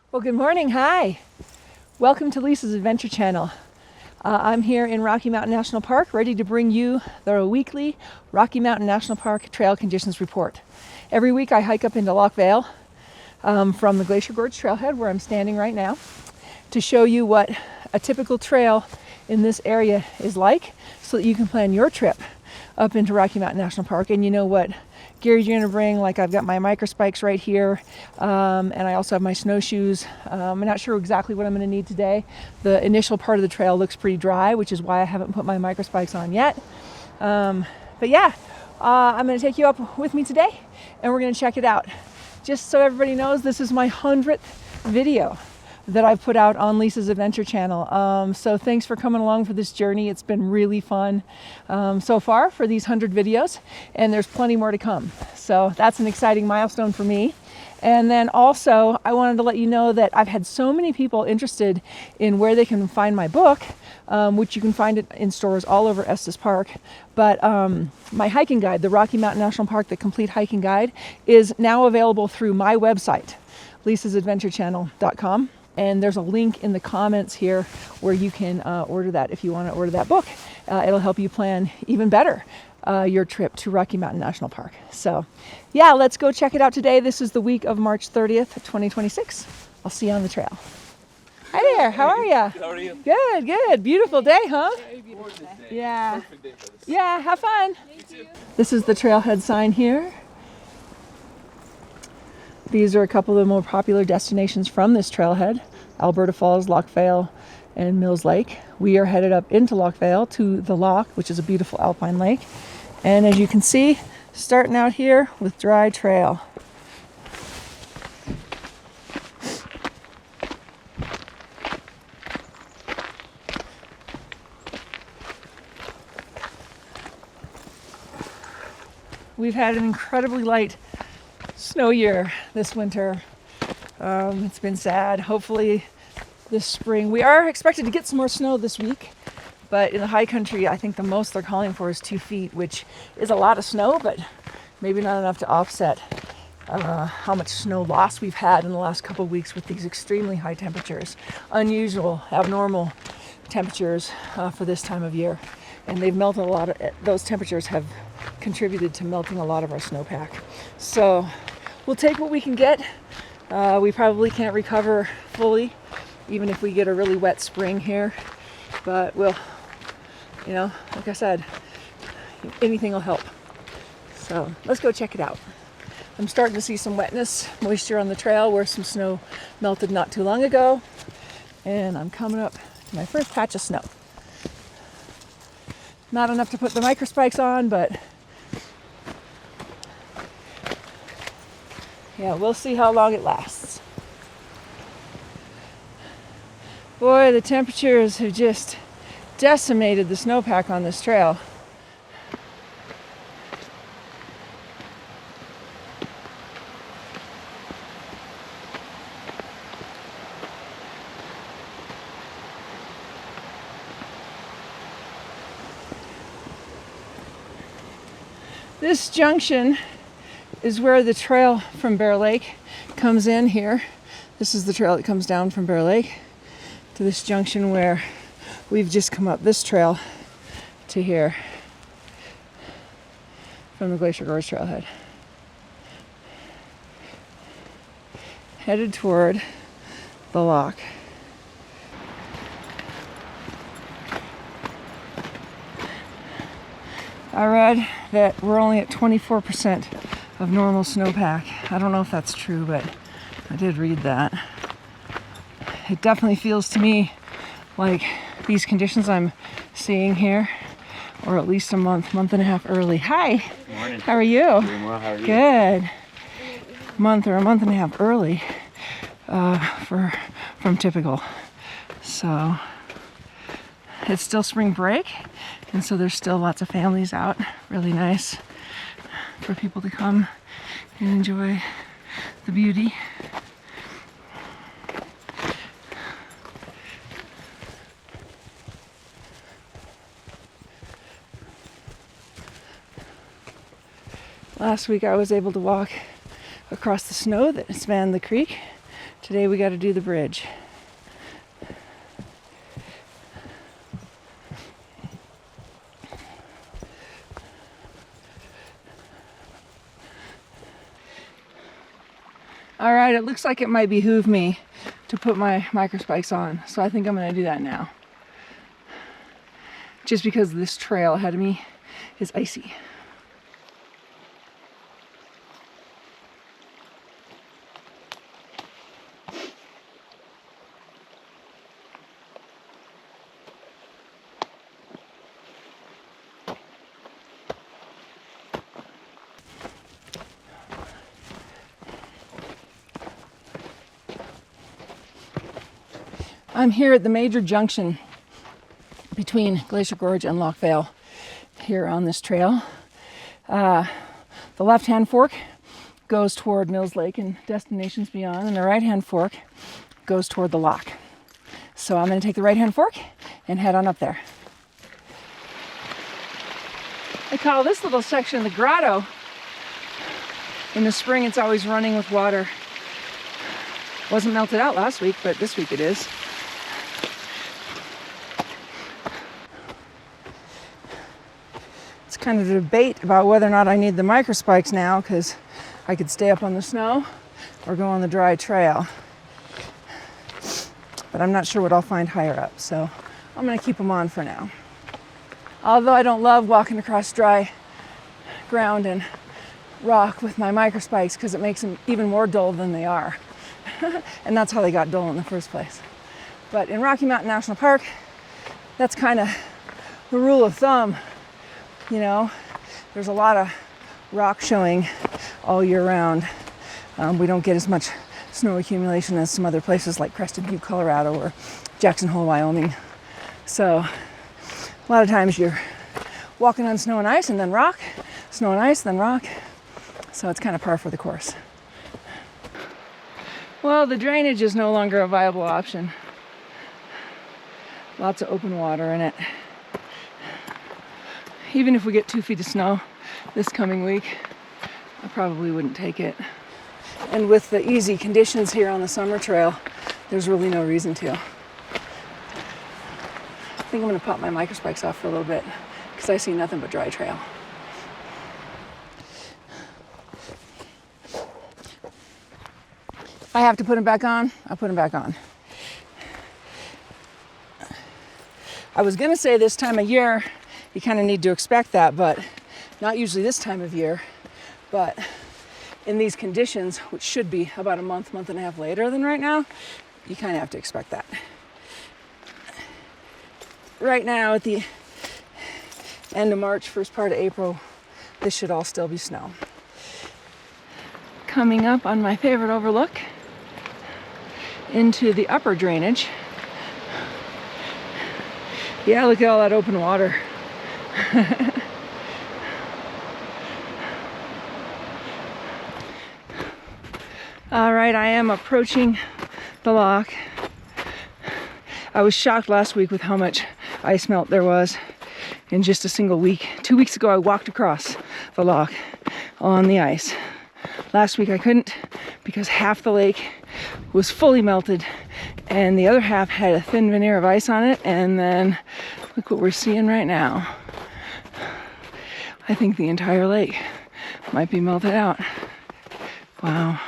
Well, good morning. Hi. Welcome to Lisa's Adventure Channel. I'm here in Rocky Mountain National Park, ready to bring you the weekly Rocky Mountain National Park Trail Conditions Report. Every week I hike up into Loch Vale from the Glacier Gorge Trailhead, where I'm standing right now, to show you what a typical trail in this area is like, so that you can plan your trip up into Rocky Mountain National Park. And you know what gears you're going to bring. Like, I've got my Microspikes right here, and I also have my snowshoes. I'm not sure exactly what I'm going to need today. The initial part of the trail looks pretty dry, which is why I haven't put my Microspikes on yet. But yeah, I'm going to take you up with me today, and we're going to check it out. Just so everybody knows, this is my 100th video that I've put out on Lisa's Adventure Channel. So thanks for coming along for this journey. It's been really fun so far for these 100 videos, and there's plenty more to come. So that's an exciting milestone for me. And then also, I wanted to let you know that I've had so many people interested in where they can find my book, which you can find it in stores all over Estes Park. But my hiking guide, the Rocky Mountain National Park, the Complete Hiking Guide, is now available through my website, lisasadventurechannel.com. And there's a link in the comments here where you can order that if you want to order that book. It'll help you plan even better your trip to Rocky Mountain National Park. So yeah, let's go check it out today. This is the week of March 30th, 2026. I'll see you on the trail. Hi there, how are you? How are you? Good, good. Beautiful day, huh? Gorgeous day. Yeah. Perfect day for this. Yeah, have fun. This is the trailhead sign here. These are a couple of the more popular destinations from this trailhead: Alberta Falls, Loch Vale, and Mills Lake. We are headed up into Loch Vale to the loch, which is a beautiful alpine lake. And as you can see, starting out here with dry trail. We've had an incredibly light snow year this winter. It's been sad. Hopefully this spring, we are expected to get some more snow this week, but in the high country, I think the most they're calling for is 2 feet, which is a lot of snow, but maybe not enough to offset how much snow loss we've had in the last couple of weeks with these extremely high temperatures, unusual, abnormal temperatures for this time of year. And they've melted a lot of, those temperatures have contributed to melting a lot of our snowpack. So we'll take what we can get. We probably can't recover fully, even if we get a really wet spring here. But we'll, you know, like I said, anything will help. So let's go check it out. I'm starting to see some wetness, moisture on the trail where some snow melted not too long ago. And I'm coming up to my first patch of snow. Not enough to put the Microspikes on, but yeah, we'll see how long it lasts. Boy, the temperatures have just decimated the snowpack on this trail. This junction is where the trail from Bear Lake comes in here. This is the trail that comes down from Bear Lake to this junction where we've just come up this trail to here from the Glacier Gorge Trailhead. Headed toward the loch. I read that we're only at 24% of normal snowpack. I don't know if that's true, but I did read that. It definitely feels to me like these conditions I'm seeing here, or at least a month and a half early. Hi. Good morning. How are you? Doing well, how are you? Good. Month or a month and a half early from typical. So it's still spring break, and so there's still lots of families out. Really nice for people to come and enjoy the beauty. Last week I was able to walk across the snow that spanned the creek Today we got to do the bridge. All right, it looks like it might behoove me to put my microspikes on, so I think I'm going to do that now. Just because this trail ahead of me is icy. I'm here at the major junction between Glacier Gorge and Loch Vale here on this trail. The left-hand fork goes toward Mills Lake and destinations beyond, and the right-hand fork goes toward the loch. So I'm going to take the right-hand fork and head on up there. I call this little section the grotto. In the spring it's always running with water. Wasn't melted out last week, but this week it is. Kind of a debate about whether or not I need the microspikes now, because I could stay up on the snow or go on the dry trail. But I'm not sure what I'll find higher up, so I'm going to keep them on for now. Although I don't love walking across dry ground and rock with my microspikes, because it makes them even more dull than they are. And that's how they got dull in the first place. But in Rocky Mountain National Park, that's kind of the rule of thumb. You know, there's a lot of rock showing all year round. We don't get as much snow accumulation as some other places like Crested Butte, Colorado, or Jackson Hole, Wyoming. So a lot of times you're walking on snow and ice and then rock, snow and ice, then rock. So it's kind of par for the course. Well, the drainage is no longer a viable option. Lots of open water in it. Even if we get 2 feet of snow this coming week, I probably wouldn't take it. And with the easy conditions here on the summer trail, there's really no reason to. I think I'm going to pop my microspikes off for a little bit, because I see nothing but dry trail. If I have to put them back on, I'll put them back on. I was going to say this time of year, you kind of need to expect that, but not usually this time of year. But in these conditions, which should be about a month and a half later than right now, you kind of have to expect that. Right now, at the end of March, first part of April, this should all still be snow. Coming up on my favorite overlook into the upper drainage. Yeah, look at all that open water. All right, I am approaching the loch. I was shocked last week with how much ice melt there was in just a single week. 2 weeks ago, I walked across the loch on the ice. Last week I couldn't, because half the lake was fully melted and the other half had a thin veneer of ice on it. And then look what we're seeing right now. I think the entire lake might be melted out. Wow.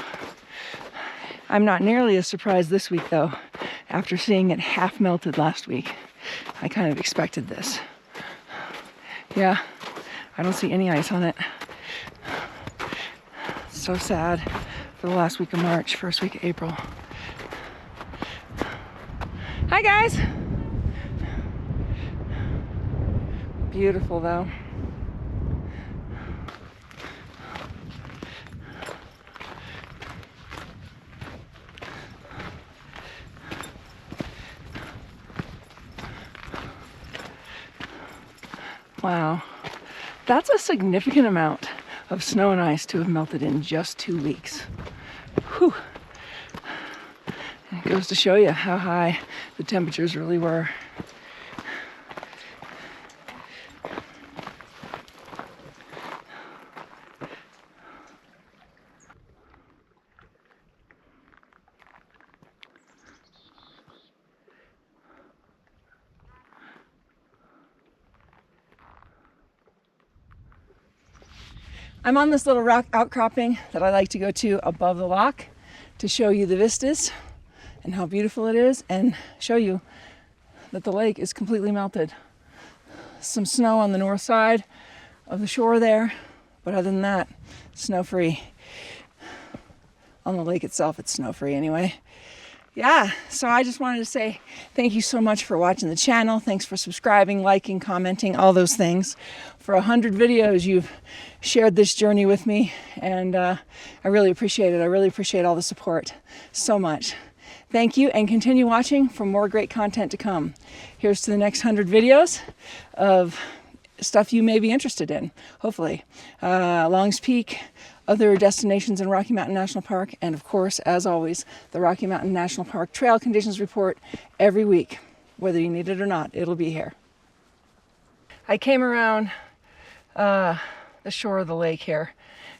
I'm not nearly as surprised this week though, after seeing it half melted last week. I kind of expected this. Yeah, I don't see any ice on it. So sad for the last week of March, first week of April. Hi guys! Beautiful though. Wow, that's a significant amount of snow and ice to have melted in just 2 weeks. Whew. It goes to show you how high the temperatures really were. I'm on this little rock outcropping that I like to go to above the lock to show you the vistas and how beautiful it is, and show you that the lake is completely melted. Some snow on the north side of the shore there, but other than that, snow-free. On the lake itself, it's snow-free anyway. Yeah, so I just wanted to say thank you so much for watching the channel. Thanks for subscribing, liking, commenting, all those things. For 100 videos, you've shared this journey with me, and I really appreciate it. I really appreciate all the support so much. Thank you, and continue watching for more great content to come. Here's to the next 100 videos of stuff you may be interested in, hopefully. Long's Peak, other destinations in Rocky Mountain National Park, and of course, as always, the Rocky Mountain National Park Trail Conditions Report every week. Whether you need it or not, it'll be here. I came around the shore of the lake here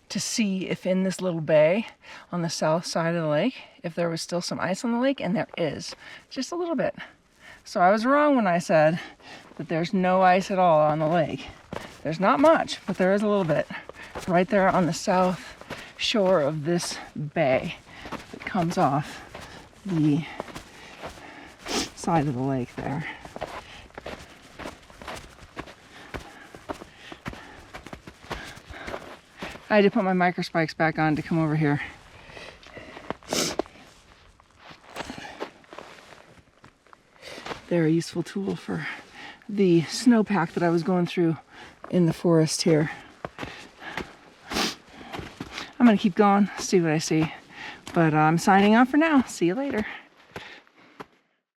to see if in this little bay on the south side of the lake, if there was still some ice on the lake, and there is, just a little bit. So I was wrong when I said that there's no ice at all on the lake. There's not much, but there is a little bit right there on the south shore of this bay that comes off the side of the lake there. I had to put my microspikes back on to come over here. They're a useful tool for the snowpack that I was going through in the forest here. I'm gonna keep going, see what I see. But I'm signing off for now. See you later.